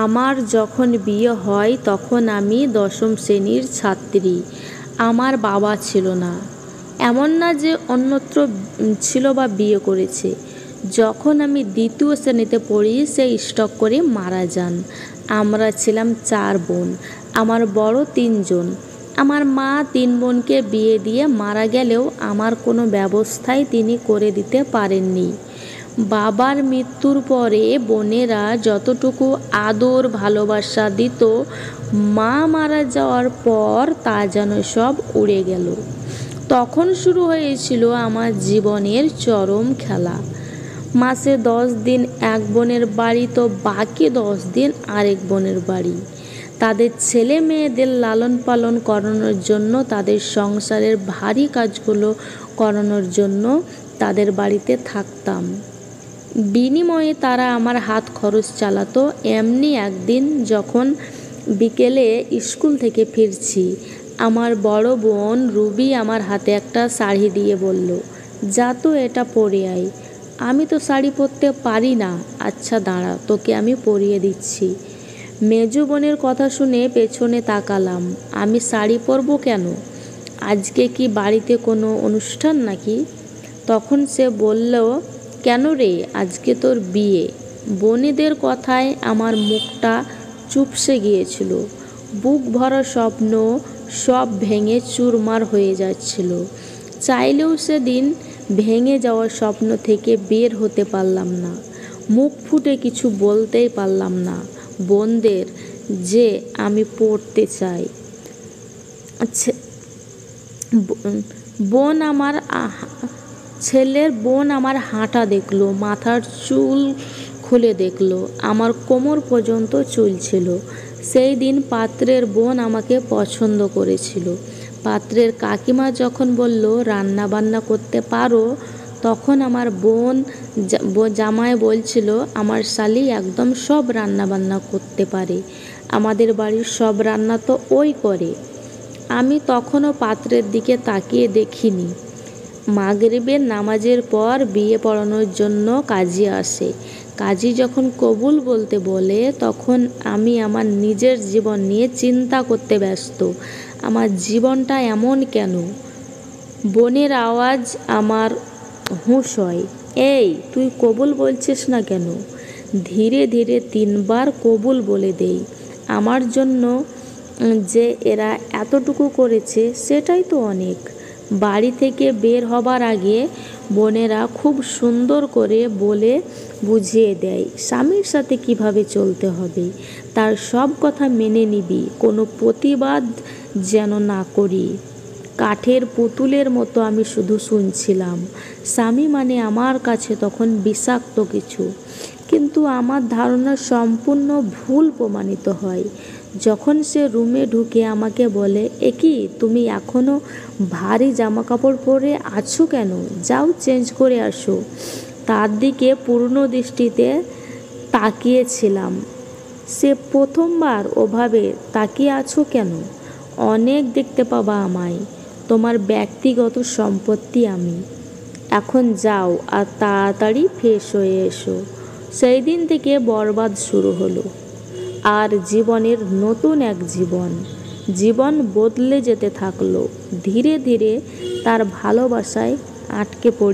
আমার যখন বিয়ে হয় তখন আমি দশম শ্রেণীর ছাত্রী। আমার বাবা ছিল না। এমন না যে অন্যত্র ছিল বা বিয়ে করেছে। যখন আমি দ্বিতীয় শ্রেণীতে পড়ি সে স্ট্রোক করে মারা যান। আমরা ছিলাম 4 বোন, আমার বড় 3 জন। আমার মা 3 বোনকে বিয়ে দিয়ে মারা গেলেও আমার কোনো ব্যবস্থাই তিনি করে দিতে পারেননি। বাবার মৃত্যুর পরে বোনেরা যতটুকু আদর ভালোবাসা দিত, মা মারা যাওয়ার পর তা যেন সব উড়ে গেল। তখন শুরু হয়েছিল আমার জীবনের চরম খেলা। মাসে 10 দিন এক বোনের বাড়ি তো বাকি 10 দিন আরেক বোনের বাড়ি। তাদের ছেলে মেয়েদের লালন পালন করানোর জন্য, তাদের সংসারের ভারী কাজগুলো করানোর জন্য তাদের বাড়িতে থাকতাম। বিনিময়ে তারা আমার হাত খরচ চালাতো। এমনি একদিন যখন বিকেলে স্কুল থেকে ফিরছি, আমার বড় বোন রুবি আমার হাতে একটা শাড়ি দিয়ে বলল, যা তো এটা পরে আয়। আমি তো শাড়ি পরতে পারি না। আচ্ছা দাঁড়া, তোকে আমি পরিয়ে দিচ্ছি। মেজো বোনের কথা শুনে পেছনে তাকালাম। আমি শাড়ি পরবো কেন? আজকে কি বাড়িতে কোনো অনুষ্ঠান নাকি? তখন সে বলল, কেন রে, আজকে তোর বিয়ে। বোনেদের কথায় আমার মুখটা চুপসে গিয়েছিল। বুক ভরা স্বপ্ন সব ভেঙে চুরমার হয়ে যাচ্ছিল। চাইলেও সেদিন ভেঙে যাওয়া স্বপ্ন থেকে বের হতে পারলাম না। মুখ ফুটে কিছু বলতেই পারলাম না বোনদের যে আমি পড়তে চাই। ছেলের বোন আমার হাঁটা দেখলো, মাথার চুল খুলে দেখলো, আমার কোমর পর্যন্ত চুল ছিল। সেই দিন পাত্রের বোন আমাকে পছন্দ করেছিল। পাত্রের কাকিমা যখন বলল রান্না বান্না করতে পারো, তখন আমার বোন জামাই বলছিল আমার শালি একদম সব রান্না বান্না করতে পারে, আমাদের বাড়ির সব রান্না তো ওই করে। আমি তখনও পাত্রের দিকে তাকিয়ে দেখিনি। মাগরিবের নামাজের পর বিয়ে পড়ানোর জন্য কাজী আসে। কাজী যখন কবুল বলতে বলে, তখন আমি আমার নিজের জীবন নিয়ে চিন্তা করতে ব্যস্ত। আমার জীবনটা এমন কেন? বোনের আওয়াজ আমার হুঁশ হয়, এই তুই কবুল বলছিস না কেন? ধীরে ধীরে 3 বার কবুল বলে দেই। আমার জন্য যে এরা এতটুকু করেছে সেটাই তো অনেক। বাড়ি থেকে বের হবার আগে বোনেরা খুব সুন্দর করে বলে বুঝিয়ে দেয় স্বামীর সাথে কিভাবে চলতে হবে, তার সব কথা মেনে নিবি, কোনো প্রতিবাদ যেন না করি। কাঠের পুতুলের মতো আমি শুধু শুনছিলাম। স্বামী মানে আমার কাছে তখন বিষাক্ত কিছু। কিন্তু আমার ধারণা সম্পূর্ণ ভুল প্রমাণিত হয় যখন সে রুমে ঢুকে আমাকে বলে, একি তুমি এখনও ভারী জামাকাপড় পরে আছো কেন? যাও চেঞ্জ করে আসো। তার দিকে পূর্ণ দৃষ্টিতে তাকিয়েছিলাম। সে প্রথমবার ওভাবে তাকিয়ে আছো কেন? অনেক দেখতে পাবা আমায়, তোমার ব্যক্তিগত সম্পত্তি আমি। এখন যাও আর তাড়াতাড়ি ফ্রেশ হয়ে এসো। সেই দিন থেকে বরবাদ শুরু হলো। আর জীবনের নতুন এক জীবন বদলে যেতে থাকলো। ধীরে ধীরে তার ভালোবাসায় আটকে পড়ি।